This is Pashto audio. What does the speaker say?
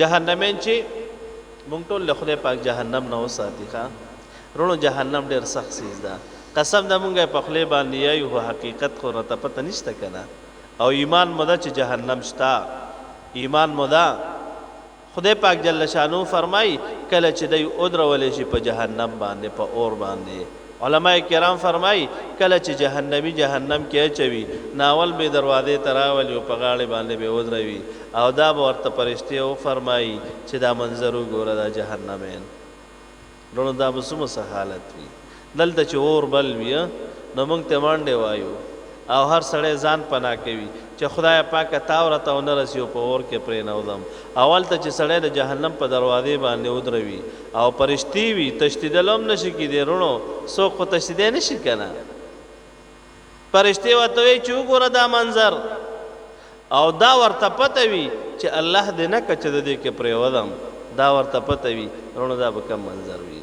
جهنمین چې مونږ ټول له خدای پاک جهنم نه وساتي ښا رونو جهنم ډېر سخت سیز ده قسم د مونږه په خپل باندې یو حقیقت خو راته پته نشته کنه او ایمان مده چې جهنم شتا ایمان مده خدای پاک جل شانو فرمای کله چې دی ادرولې شي په جهنم باندې په اور باندې علماء کرام فرمای کله چې جهنمی جهنم کې چوي ناول به دروازې تراول او په غاړه باندې به ودروي او دا ورته پرشتي او فرمای چې دا منظر وګوره دا جهنمین نو دا مسمو حالت وي دلته چې اور بل وي نو موږ ته باندې وایو او هر سړی ځان پناه کوي چې خدای پاک تا ورته ونه رسیو په اور کې پرې نه ودم اول ته چې سړی د جهنم په دروازې باندې ودروي او پرشتي وي تشدیدلم نشي کېدی رونو څوک خو تشدید نشي کنه پرشتي ورته وي چې وګوره دا منظر او دا ورته پته وي چې الله دې نه کچ د دې کې پرې ودم دا ورته پته وي رونو دا به کوم منظر وي